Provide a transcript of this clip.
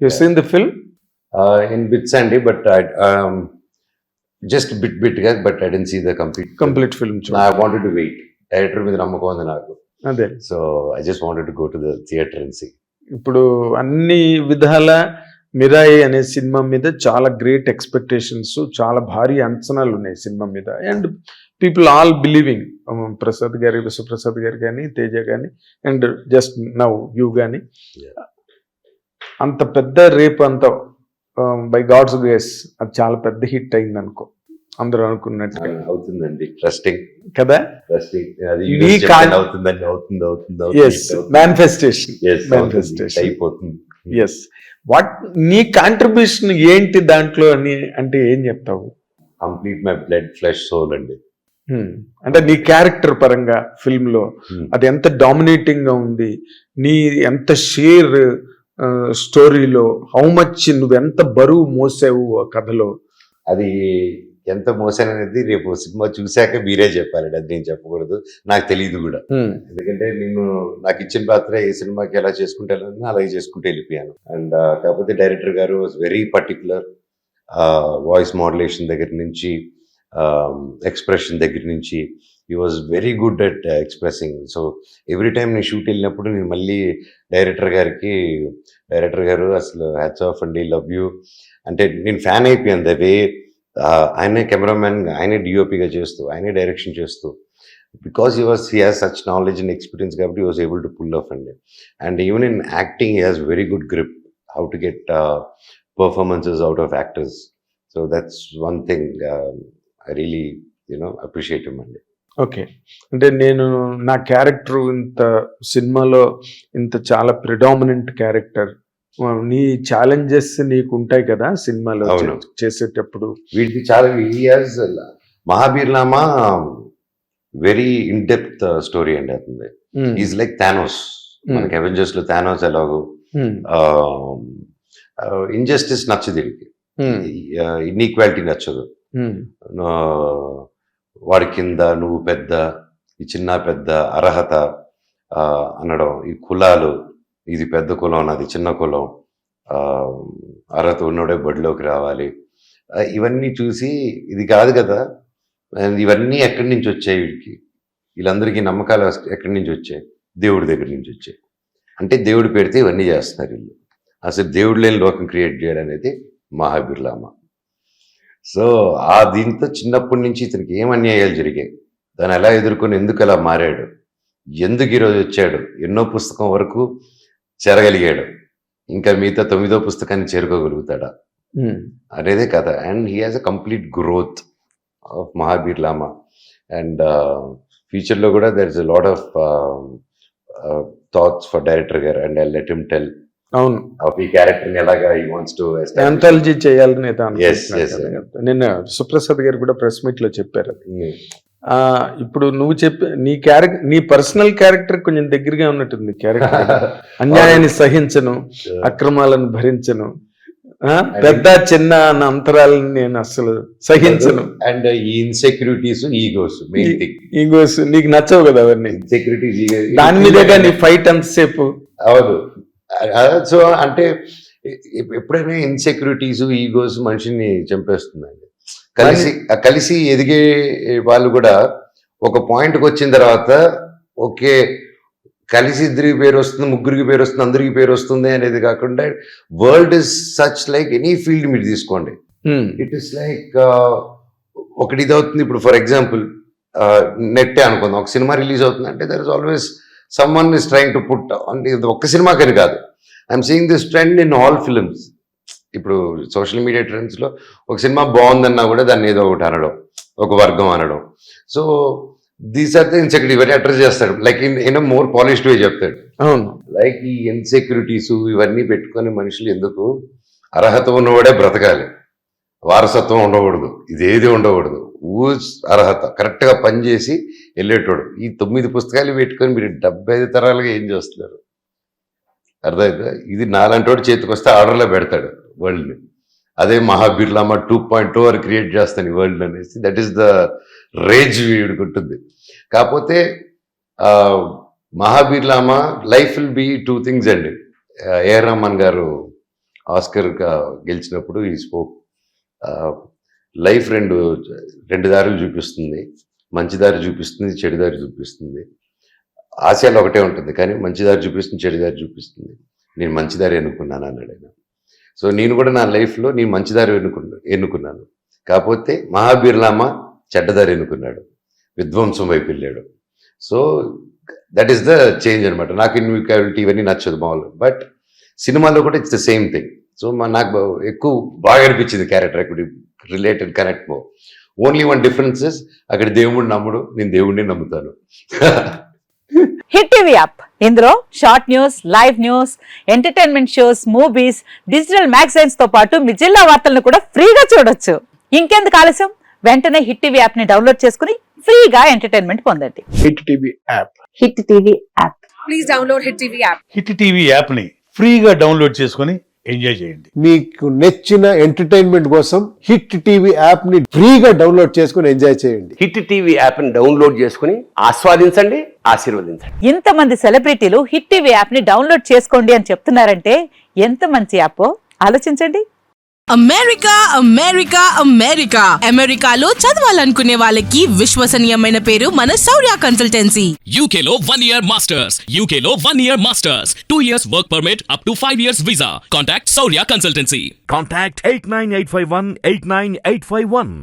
You seen the film? In bits అండి, but just bit గా, but I didn't see the complete film I wanted to wait. Director మీద నమ్మకం ఉంది నాకు. అదే. So I just wanted to go to the theatre and see. ఇప్పుడు అన్ని విధాల మిరాయి అనే సినిమా మీద చాలా గ్రేట్ ఎక్స్పెక్టేషన్స్, చాలా భారీ అంచనాలు ఉన్నాయి సినిమా మీద. And people all believing, Prasad గారి, విశ్వప్రసాద్ గారు కానీ, తేజ కానీ, అండ్ జస్ట్ నౌ యూ కానీ, అంత పెద్ద రేపు అంత బై గాడ్స్ గ్రేస్ అది చాలా పెద్ద హిట్ అయింది అనుకో, అందరూ అనుకున్నట్టుగా అవుతుందండి. ట్రస్టింగ్ కదా, మేనిఫెస్టేషన్ అయిపోతుంది. ఎస్. వాట్ నీ కాంట్రిబ్యూషన్ ఏంటి దాంట్లో అని అంటే ఏం చెప్తావు? Complete my blood flesh soul అండి. అంటే నీ క్యారెక్టర్ పరంగా ఫిల్మ్ లో అది ఎంత డామినేటింగ్ గా ఉంది, నీ ఎంత షేర్ స్టోరీలో, హౌ మచ్ నువ్వెంత బరువు మోసావు ఆ కథలో. అది ఎంత మోసాను అనేది రేపు సినిమా చూశాక మీరే చెప్పాలండి, అది నేను చెప్పకూడదు, నాకు తెలియదు కూడా. ఎందుకంటే నేను నాకు ఇచ్చిన పాత్ర ఏ సినిమాకి ఎలా చేసుకుంటే అలాగే చేసుకుంటూ వెళ్ళిపోయాను. అండ్ కాకపోతే డైరెక్టర్ గారు was very particular. Voice modulation దగ్గర నుంచి, ఎక్స్ప్రెషన్ దగ్గర నుంచి, he was very good at expressing. So every time నేను షూట్ వెళ్ళినప్పుడు నేను మళ్ళీ డైరెక్టర్ గారు అసలు హ్యాట్స్ ఆఫ్ అండి, లవ్ యూ అంటే నేను ఫ్యాన్ అయిపోయాను. ద వే ఆయనే కెమెరామ్యాన్, ఆయనే డిఓపిగా చేస్తూ, ఆయనే డైరెక్షన్ చేస్తూ, because he has such knowledge and experience కాబట్టి he was able to pull off అండి. And even in acting he has very good grip, how to get performances out of actors. So that's one thing I really appreciate him అండి. Okay. అంటే నేను నా character ఇంత సినిమాలో ఇంత చాలా predominant character, నీ ఛాలెంజెస్ నీకు ఉంటాయి కదా సినిమాలో చేసేటప్పుడు. వీటికి చాలా మహాబీర్నామా వెరీ ఇన్ డెప్త్ స్టోరీ అండి. అవుతుంది ఈజ్ లైక్ థానోస్. మనకి అవెంజర్స్ లో థానోస్ ఎలాగో, ఇంజస్టిస్ నచ్చదు వీడికి, ఇన్ఈక్వాలిటీ నచ్చదు. వాడి కింద నువ్వు పెద్ద, ఈ చిన్న పెద్ద, అర్హత అనడం, ఈ కులాలు, ఇది పెద్ద కులం, అది చిన్న కులం, అర్హత ఉన్నోడే బడిలోకి రావాలి, ఇవన్నీ చూసి ఇది కాదు కదా, ఇవన్నీ ఎక్కడి నుంచి వచ్చాయి వీడికి, వీళ్ళందరికీ నమ్మకాలు ఎక్కడి నుంచి వచ్చాయి, దేవుడి దగ్గర నుంచి వచ్చాయి. అంటే దేవుడు పెడితే ఇవన్నీ చేస్తున్నారు వీళ్ళు. అసలు దేవుడు లేని లోకం క్రియేట్ చేయడం అనేది మహాబీర్లామా. సో దీంతో చిన్నప్పటి నుంచి ఇతనికి ఏం అన్యాయాలు జరిగాయి, దాన్ని ఎలా ఎదుర్కొని ఎందుకు అలా మారాడు, ఎందుకు ఈరోజు వచ్చాడు, ఎన్నో పుస్తకం వరకు చేరగలిగాడు, ఇంకా మిగతా 9వ పుస్తకాన్ని చేరుకోగలుగుతాడా అనేదే కథ. And he has a complete growth of మహాబీర్లామా. అండ్ ఫ్యూచర్లో కూడా there is a lot of thoughts for director గారు, and I let him tell. అవును, ఈ క్యారెక్టర్ ఎలాగా హీ వాంట్స్ టు యాంథాలజీ చేయాలని నిన్న సుప్రసాద్ గారు కూడా ప్రెస్ మీట్ లో చెప్పారు. ఇప్పుడు నువ్వు నీ పర్సనల్ క్యారెక్టర్ కొంచెం దగ్గరగా ఉన్నట్టుంది క్యారెక్టర్. అన్యాయాన్ని సహించను, అక్రమాలను భరించను, పెద్ద చిన్న అన్న అంతరాలను నేను అసలు సహించను. అండ్ ఈ ఇన్సెక్యూరిటీస్, ఈగోస్ నీకు నచ్చవు కదా అవన్నీ. ఇన్సెక్యూరిటీస్, దాని మీదేగా నీ ఫైట్ అంతసేపు. అవును. సో అంటే ఎప్పుడైనా ఇన్సెక్యూరిటీస్, ఈగోస్ మనిషిని చంపేస్తుందండి. కలిసి ఎదిగే వాళ్ళు కూడా ఒక పాయింట్కి వచ్చిన తర్వాత ఓకే కలిసి ఇద్దరికి పేరు వస్తుంది, ముగ్గురికి పేరు వస్తుంది, అందరికి పేరు వస్తుంది అనేది కాకుండా, world is such like any field మీరు తీసుకోండి, ఇట్ ఇస్ లైక్ ఒకటి ఇది అవుతుంది. ఇప్పుడు ఫర్ ఎగ్జాంపుల్ నెట్టే అనుకుందాం, ఒక సినిమా రిలీజ్ అవుతుంది అంటే there is always someone is trying to put, అంటే ఒక్క సినిమాకని కాదు, I'm seeing this trend in all films. ఇప్పుడు సోషల్ మీడియా ట్రెండ్స్లో ఒక సినిమా బాగుందన్నా కూడా దాన్ని ఏదో ఒకటి అనడం, ఒక వర్గం అనడం. So these are the insecurity, ఇవన్నీ అడ్రస్ చేస్తాడు like in more polished way చెప్తాడు. లైక్ ఈ ఇన్సెక్యూరిటీస్ ఇవన్నీ పెట్టుకొని మనుషులు ఎందుకు, అర్హత ఉన్నవాడే బ్రతకాలి, వారసత్వం ఉండకూడదు, ఇదేది ఉండకూడదు, అర్హత కరెక్ట్గా పనిచేసి వెళ్ళేటోడు. ఈ 9 పుస్తకాలు పెట్టుకొని మీరు 75 తరాలుగా ఏం చేస్తున్నారు, అర్థమైతే? ఇది నాలంటోడు చేతికి వస్తే ఆర్డర్లో పెడతాడు వరల్డ్ని. అదే మహాబీర్లామా 2.0 అని క్రియేట్ చేస్తాను ఈ వరల్డ్ అనేసి, దట్ ఈస్ ద రేజ్ వీడికి ఉంటుంది. కాకపోతే మహాబీర్లామా లైఫ్ విల్ బీ 2 things అండి. ఏఆర్ రెహమాన్ గారు ఆస్కర్ గెలిచినప్పుడు ఈ స్పోక్ లైఫ్ రెండు దారులు చూపిస్తుంది, మంచి దారి చూపిస్తుంది, చెడు దారి చూపిస్తుంది. ఆశయాలు ఒకటే ఉంటుంది కానీ మంచి దారి చూపిస్తుంది, చెడు దారి చూపిస్తుంది. నేను మంచి దారి ఎన్నుకున్నాను అన్నాడు ఆయన. సో నేను కూడా నా లైఫ్లో నేను మంచి దారి ఎన్నుకున్నాను. కాకపోతే మహాబీర్లామ చెడ్డదారి ఎన్నుకున్నాడు, విధ్వంసం వైపు వెళ్ళాడు. So that is the change అనమాట. నాకు ఇన్వికాబిలిటీ ఇవన్నీ నచ్చదు మామూలు, బట్ సినిమాలో కూడా it's the same thing. So నాకు ఎక్కువ బాగా అనిపించింది క్యారెక్టర్, అక్కడ రిలేటెడ్ కనెక్ట్ మో. ఓన్లీ వన్ డిఫరెన్సెస్, అక్కడ దేవుడిని నమ్ముడు, నేను దేవుడిని నమ్ముతాను. హిట్ టీవీ యాప్, ఇందులో short news, live news, entertainment shows, movies, digital magazines తో పాటు మీ జిల్లా వార్తలను కూడా ఫ్రీగా చూడొచ్చు. ఇంకెందుకు ఆలస్యం, వెంటనే హిట్ టీవీ యాప్ ని డౌన్లోడ్ చేసుకుని ఫ్రీగా ఎంటర్టైన్మెంట్ పొందండి. Hit TV app. Hit TV app. Please download Hit TV app. Hit TV యాప్ని ఫ్రీగా డౌన్లోడ్ చేసుకొని ఎంజాయ్ చేయండి. మీకు నచ్చిన ఎంటర్టైన్మెంట్ కోసం హిట్ టీవీ యాప్ ని ఫ్రీగా డౌన్లోడ్ చేసుకుని ఎంజాయ్ చేయండి. హిట్ టీవీ యాప్ని డౌన్లోడ్ చేసుకుని ఆస్వాదించండి, ఆశీర్వదించండి. ఇంతమంది సెలబ్రిటీలు హిట్ టీవీ యాప్ ని డౌన్లోడ్ చేసుకోండి అని చెప్తున్నారంటే ఎంత మంచి యాప్ ఆలోచించండి. అమెరికా అమెరికా అమెరికా అమెరికాలో చదవాలనుకునే వాళ్ళకి విశ్వసనీయమైన పేరు మన శౌర్య కన్సల్టెన్సీ. UK లో 1 year masters, UK లో 1 year masters, 2 years work permit up to 5 years visa. Contact Saurya Consultancy. Contact 89851 89851.